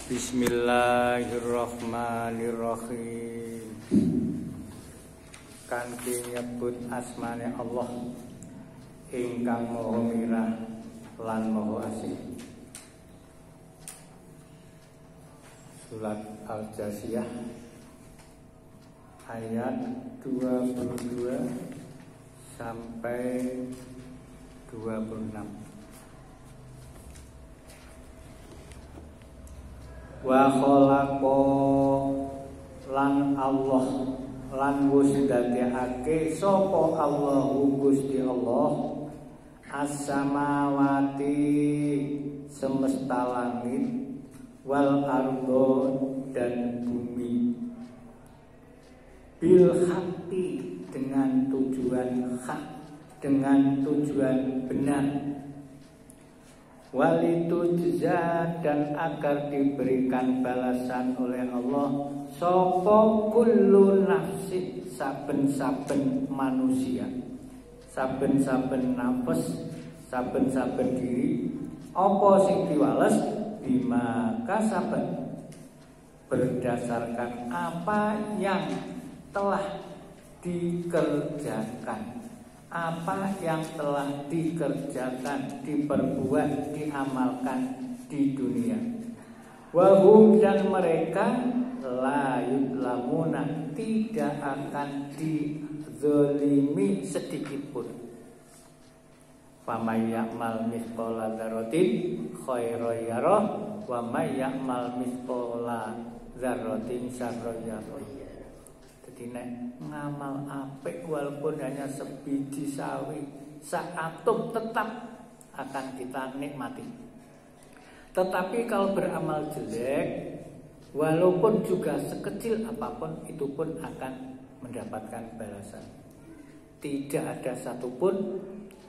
Bismillahirrahmanirrahim. Kanthi nyebut asmane Allah ingkang Maha Mirah lan Maha Asih. Surat Al-Jasiyah ayat 22 sampai 26. Wa khalaqa lan Allah lan wis dadekake sapa Allahu Gusti Allah as-samawati semesta langit wal ardo dan bumi bil haqqi dengan tujuan hak, dengan tujuan benar, walitujza dan agar diberikan balasan oleh Allah sapa kullu nafsi saben-saben manusia, saben-saben nafas, saben-saben diri apa sing diwales bima kasabat berdasarkan apa yang telah dikerjakan, apa yang telah dikerjakan, diperbuat, diamalkan di dunia. Wahum dan mereka la yudlamuna tidak akan dizalimi sedikit pun. Faman ya'mal mithqala dzarratin khairan yarah wa may ya'mal mithqala dzarratin syarran yarah. Jadi nek ngamal apik walaupun hanya sebiji sawi saatom tetap akan kita nikmati. Tetapi kalau beramal jelek walaupun juga sekecil apapun itu pun akan mendapatkan balasan. Tidak ada satupun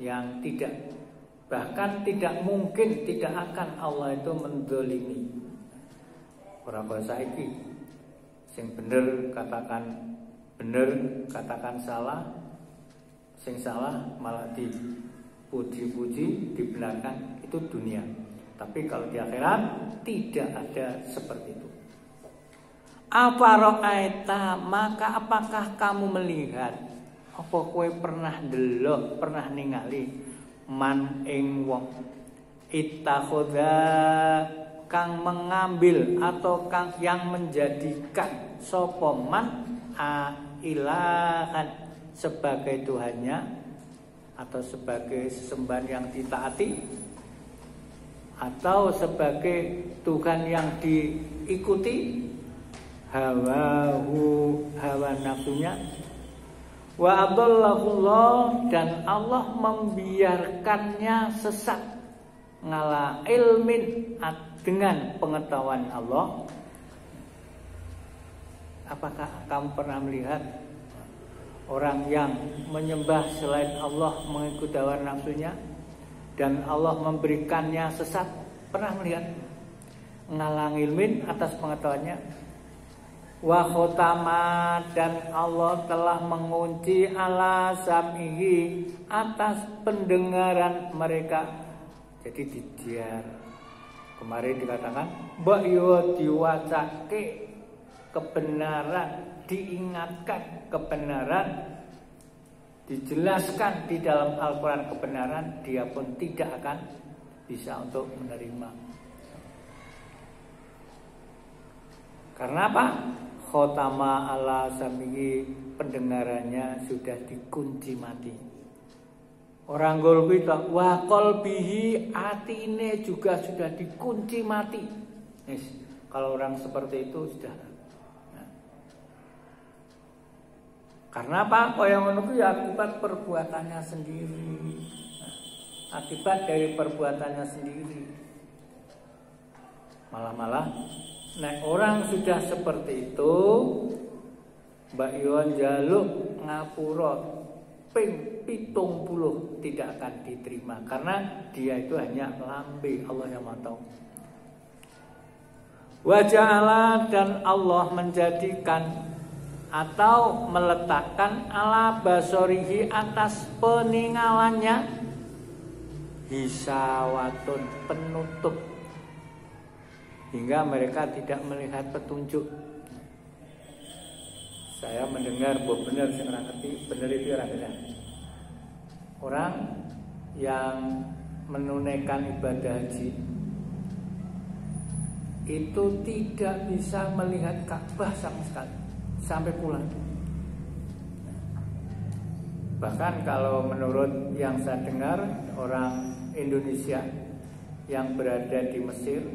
yang tidak, bahkan tidak mungkin, tidak akan Allah itu menzalimi. Ora kaya saiki sing bener katakan bener, katakan salah, sing salah malah dipuji-puji, dibenarkan, itu dunia. Tapi kalau di akhirat tidak ada seperti itu. Afara'aita, maka apakah kamu melihat, apa kowe pernah delok, pernah ningali man ing wong ittakhadha kang mengambil atau kang yang menjadikan sapa man ilahan sebagai Tuhannya atau sebagai sesembahan yang ditaati atau sebagai Tuhan yang diikuti, hawa nafsunya, wa adallahullah dan Allah membiarkannya sesat ngala ilmin dengan pengetahuan Allah. Apakah kamu pernah melihat orang yang menyembah selain Allah mengikuti hawa nafsunya dan Allah memberikannya sesat? Pernah melihat? Ngalang ilmin atas pengetahuannya. Wa khotama dan Allah telah mengunci ala sam'ihi atas pendengaran mereka. Jadi didiar. Kemarin dikatakan mbak yo diwacake kebenaran, diingatkan kebenaran dijelaskan di dalam Al-Quran kebenaran, dia pun tidak akan bisa untuk menerima. Karena apa? Khotama ala samihi, pendengarannya sudah dikunci mati. Orang golbi wa qalbihi, atine juga sudah dikunci mati. Yes. Kalau orang seperti itu sudah. Nah. Karena apa? Kaya ngono kuwi akibat perbuatannya sendiri. Nah, akibat dari perbuatannya sendiri. Malah nek orang sudah seperti itu, Mbak Yon jaluk ngapura ping 70 tidak akan diterima, karena dia itu hanya lambe, Allah yang Maha Tahu. Wa ja'ala, dan Allah menjadikan atau meletakkan ala basorihi, atas peningalannya, hisawatun, penutup, hingga mereka tidak melihat petunjuk. Saya mendengar bahwa benar, saya nggak ngerti benar itu orang benar. Orang yang menunaikan ibadah haji itu tidak bisa melihat Ka'bah sama sekali sampai pulang. Bahkan kalau menurut yang saya dengar, orang Indonesia yang berada di Mesir,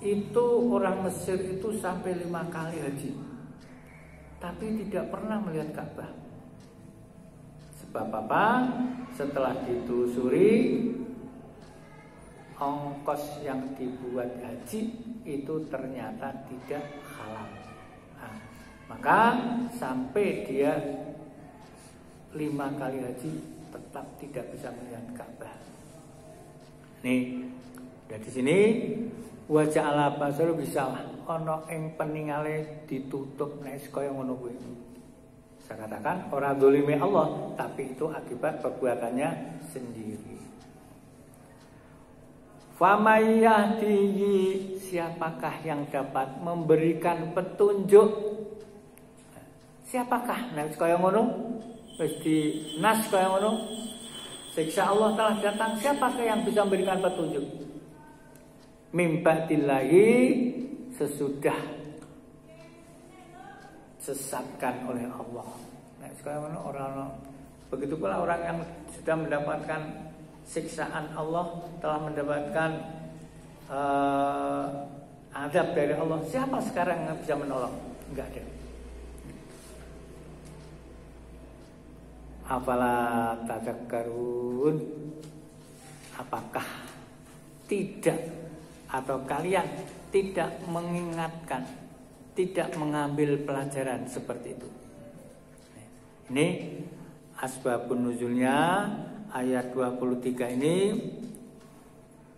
itu orang Mesir itu sampai 5 kali haji, tapi tidak pernah melihat Ka'bah. Sebab apa? Setelah ditelusuri, ongkos yang dibuat haji itu ternyata tidak halal. Nah, maka sampai dia 5 kali haji tetap tidak bisa melihat Ka'bah. Nih, dari sini wajah ala basar bisa ono ing peningale ditutup nek kaya ngono kuwi. Saya katakan orang zalime Allah, tapi itu akibat perbuatannya sendiri. Famayahdihi, siapakah yang dapat memberikan petunjuk? Siapakah nek kaya ngono? Wis di nas kaya ngono. Siksa Allah telah datang, siapakah yang bisa memberikan petunjuk? Mimba'dillahi, sesudah sesatkan oleh Allah. Nah, sekarang orang begitu pula orang yang sudah mendapatkan siksaan Allah, telah mendapatkan azab dari Allah. Siapa sekarang yang bisa menolong? Enggak ada. Afala tadzakkarun, apakah tidak atau kalian tidak mengingatkan, tidak mengambil pelajaran seperti itu? Ini asbabun nuzulnya ayat 23 ini.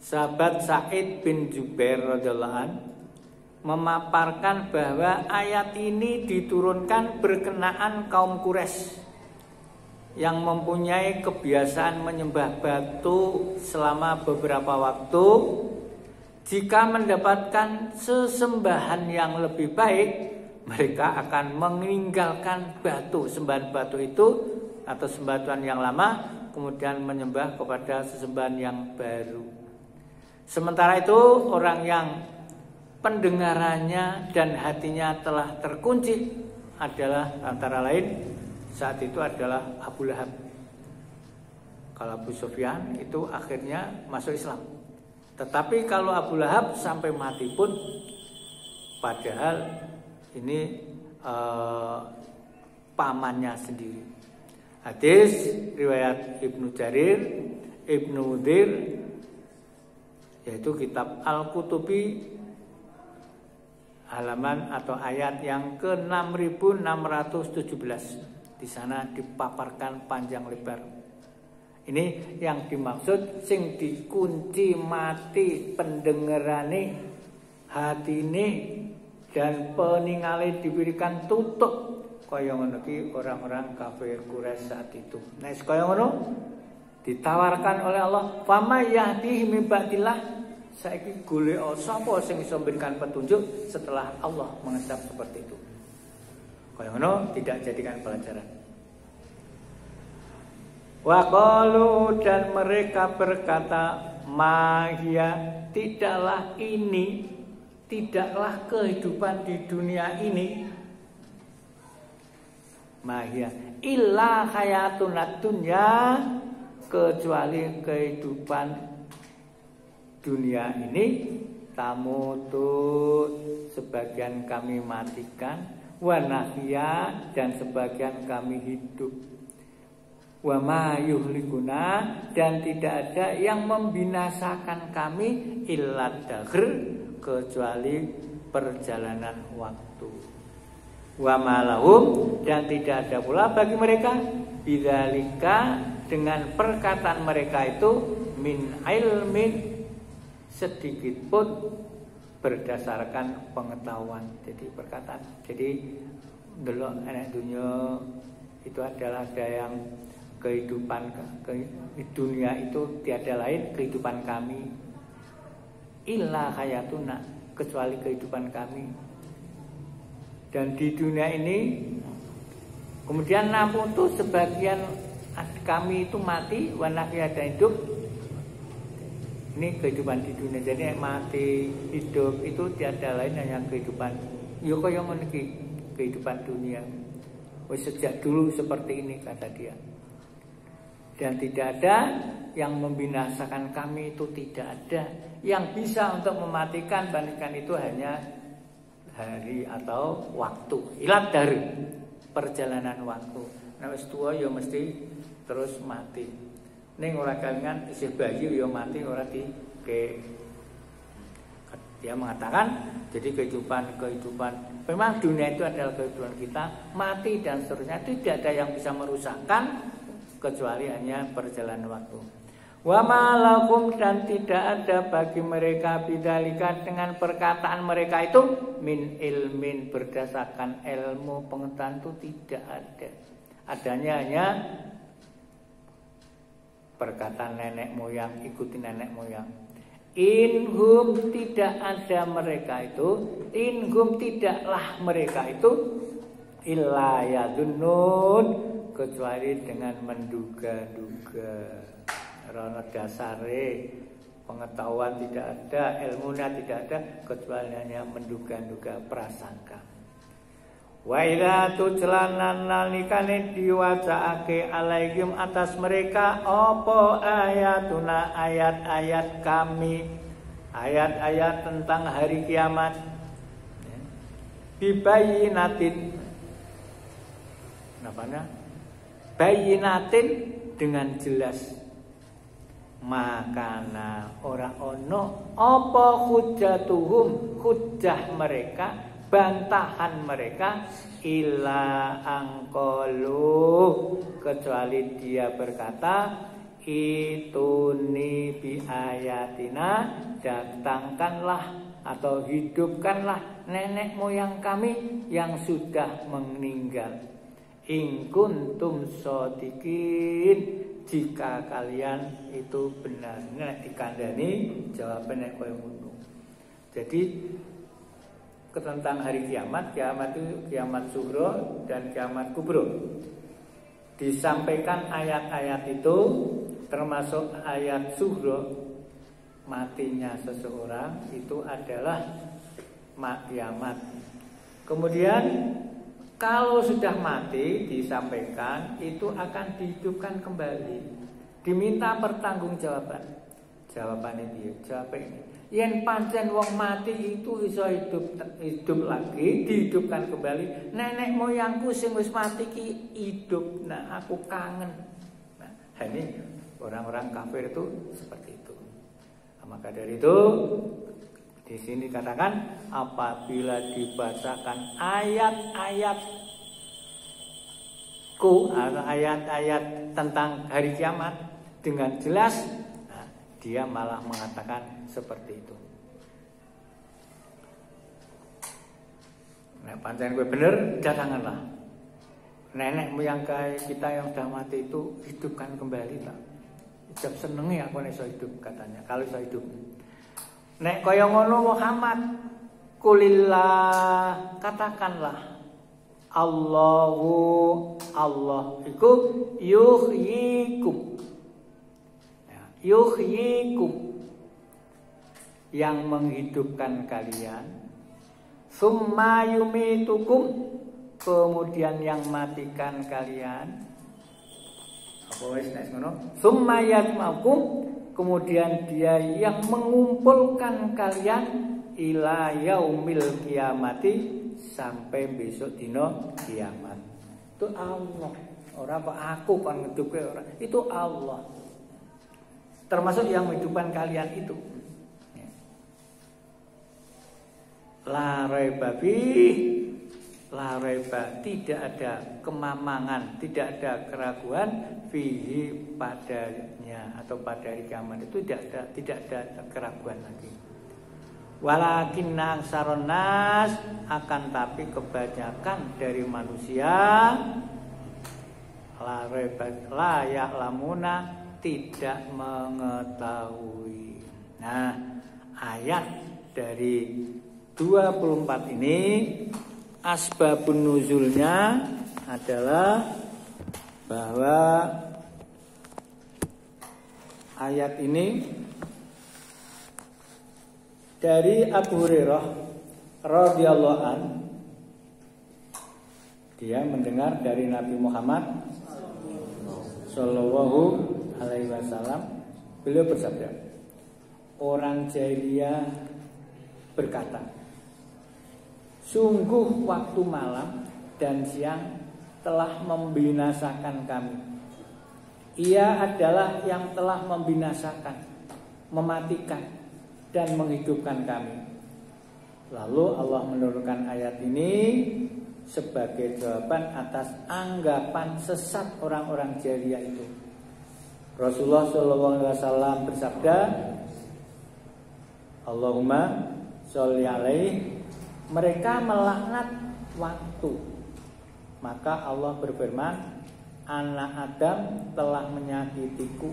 Sahabat Sa'id bin Jubair radhiyallahu anhu memaparkan bahwa ayat ini diturunkan berkenaan kaum Quraisy yang mempunyai kebiasaan menyembah batu selama beberapa waktu. Jika mendapatkan sesembahan yang lebih baik, mereka akan meninggalkan batu, sembahan batu itu atau sembahan yang lama, kemudian menyembah kepada sesembahan yang baru. Sementara itu orang yang pendengarannya dan hatinya telah terkunci adalah antara lain saat itu adalah Abu Lahab. Kalau Abu Sufyan itu akhirnya masuk Islam. Tetapi kalau Abu Lahab sampai mati pun, padahal ini pamannya sendiri. Hadis riwayat Ibnu Jarir, Ibnu Udir, yaitu kitab Al-Qutubi, halaman atau ayat yang ke-6617. Di sana dipaparkan panjang lebar. Ini yang dimaksud sing dikunci mati pendengarane, hatine dan peningale diberikan tutup kaya ngono ki orang-orang kafir Quraisy saat itu. Nah, kaya ngono ditawarkan oleh Allah, "Fama yahdihi min ba'dillah." Saiki golek sapa sing iso memberikan petunjuk setelah Allah mengesap seperti itu. Kaya ngono tidak jadikan pelajaran. Wa qalu, dan mereka berkata, mahia, tidaklah ini, tidaklah kehidupan di dunia ini, mahia illa hayatun dunya, kecuali kehidupan dunia ini, tamutut, sebagian kami matikan, wa nahya, dan sebagian kami hidup, wa ma yuhlikuna, dan tidak ada yang membinasakan kami, illa dahr, kecuali perjalanan waktu, wa ma lahum, dan tidak ada pula bagi mereka bidzalika, dengan perkataan mereka itu, min ilmin, sedikit pun berdasarkan pengetahuan. Jadi perkataan, jadi delok enek dunia itu adalah ada yang kehidupan dunia itu tiada lain kehidupan kami, illa hayatuna, kecuali kehidupan kami. Dan di dunia ini kemudian namun tuh sebagian kami itu mati, wanahya, dan hidup. Ini kehidupan di dunia. Jadi mati, hidup itu tiada lain hanya kehidupan. Yo kaya ngono iki, kehidupan dunia. Wis sejak dulu seperti ini, kata dia. Dan tidak ada yang membinasakan kami, itu tidak ada. Yang bisa untuk mematikan, bandingkan itu hanya hari atau waktu. Ilat dari perjalanan waktu. Nah wis tua ya mesti terus mati. Ning ora kalingan isih bayi ya mati ora ke. Dia mengatakan jadi kehidupan memang dunia itu adalah kehidupan kita, mati dan seterusnya tidak ada yang bisa merusakkan kecuali hanya perjalanan waktu. Wa ma lakum, dan tidak ada bagi mereka bidzalika, dengan perkataan mereka itu, min ilmin, berdasarkan ilmu pengetahuan itu tidak ada. Adanya hanya perkataan nenek moyang, ikuti nenek moyang. Inhum, tidak ada mereka itu, inhum, tidaklah mereka itu, illa yadunnun, kecuali dengan menduga-duga. Rono dasare pengetahuan tidak ada, ilmunya tidak ada, kecuali hanya menduga-duga, prasangka. Wa idza tutlanan nalikane diwacaake alaihim atas mereka apa ayatuna, ayat-ayat kami, ayat-ayat tentang hari kiamat, bibayinatin, namanya bayinatin, dengan jelas, makana ora ono apa hujjatuhum, hujjah mereka, bantahan mereka, illa angkolu, kecuali dia berkata, ituni bi ayatina, datangkanlah atau hidupkanlah nenek moyang kami yang sudah meninggal, in kuntum shodiqin, jika kalian itu benar. Nek dikandani jawabannya koyo ngono. Jadi tentang hari kiamat, kiamat itu kiamat sughra dan kiamat kubro. Disampaikan ayat-ayat itu, termasuk ayat sughra, matinya seseorang itu adalah kiamat. Kemudian kalau sudah mati, disampaikan itu akan dihidupkan kembali, diminta pertanggungjawaban. Jawabannya dia, jawab ini. Yen pancen wong mati itu iso hidup lagi, dihidupkan kembali. Nenek moyangku sing wis mati ki hidup. Nah, aku kangen. Nah, ini orang-orang kafir itu seperti itu. Nah, maka dari itu di sini katakan apabila dibacakan ayat-ayat tentang hari kiamat dengan jelas, nah, dia malah mengatakan seperti itu. Nah, pancen gue bener, datanganlah nenek moyang kita yang sudah mati itu hidupkan kembali lah. Ijab senengi aku nek iso hidup, katanya. Kalau iso hidup. Nek kaya ngono Muhammad, kulillah, katakanlah Allahu Allah iku yuhyikum. Yuhyikum, yang menghidupkan kalian. Summa yumitukum, kemudian yang matikan kalian. Apa wis nek ngono? Summa yatmakum, kemudian dia yang mengumpulkan kalian ila yaumil kiamati, sampai besok dino kiamat. Itu Allah. Ora apa aku kan ngedupke ora. Itu Allah. Termasuk yang menghidupkan kalian itu. La raiba la raiba, tidak ada kemamangan, tidak ada keraguan fihi padanya atau pada hari kiamat itu tidak ada keraguan lagi. Walakinna aksaron nas, akan tapi kebanyakan dari manusia la ya'lamuna, tidak mengetahui. Nah, ayat dari 24 ini asbabun nuzulnya adalah bahwa ayat ini dari Abu Hurairah radhiyallahu an, dia mendengar dari Nabi Muhammad sallallahu alaihi wasallam, beliau bersabda, orang jahiliyah berkata, sungguh waktu malam dan siang telah membinasakan kami. Ia adalah yang telah membinasakan, mematikan dan menghidupkan kami. Lalu Allah menurunkan ayat ini sebagai jawaban atas anggapan sesat orang-orang jahiliyah itu. Rasulullah SAW bersabda, Allahumma sholli alaihi, mereka melaknat waktu. Maka Allah berfirman, anak Adam telah menyakitiku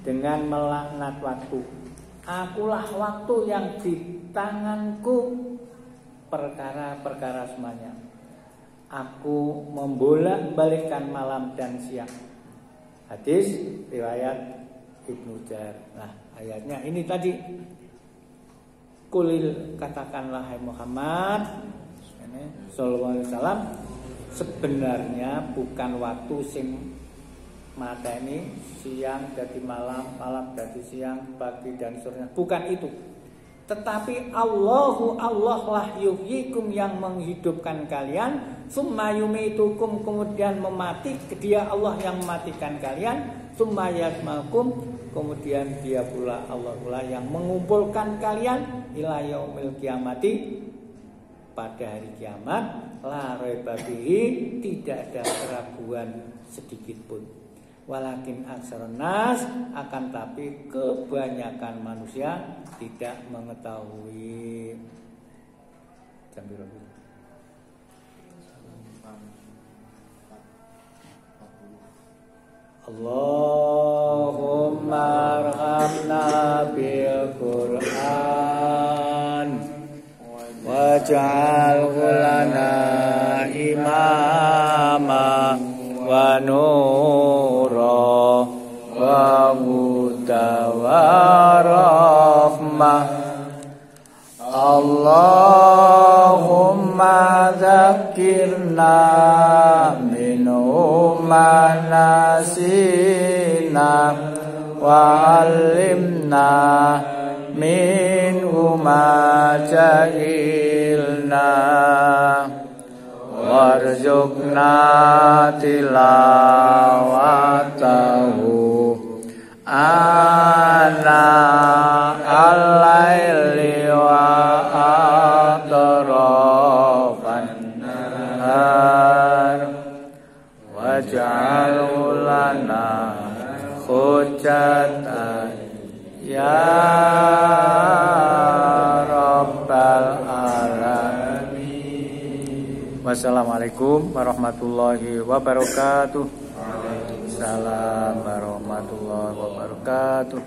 dengan melaknat waktu. Akulah waktu yang di tanganku perkara-perkara semuanya. Aku membolak-balikkan malam dan siang. Hadis riwayat Ibnu Jar. Nah, ayatnya ini tadi. Kulil, katakanlah hai Muhammad sallallahu alaihi wasallam, sebenarnya bukan waktu sing mata ini siang jadi malam, malam jadi siang, pagi dan seterusnya. Bukan itu. Tetapi Allah lah yuhyikum, yang menghidupkan kalian, summa yumitukum, kemudian memati, dia Allah yang mematikan kalian, summa yatmakum, kemudian dia pula Allah pula yang mengumpulkan kalian ila yaumil kiamati, pada hari kiamat. La raiba fihi, tidak ada keraguan sedikit pun. Walakin aksarun nas, akan tapi kebanyakan manusia tidak mengetahui. Allahumma arhamna bil Qur'an waj'alhu lana imama wa nura wa huda wa rahmah. Allahumma dzakirna minhu ma nasina wa 'allimna minhu ma jahilna warzuqna tilawatahu ana al-laili wa atrafan nahar waj'alhu lana hujjatan ya rabbal alamin. Wassalamualaikum warahmatullahi wabarakatuh. Waalaikumsalam warahmatullahi wabarakatuh.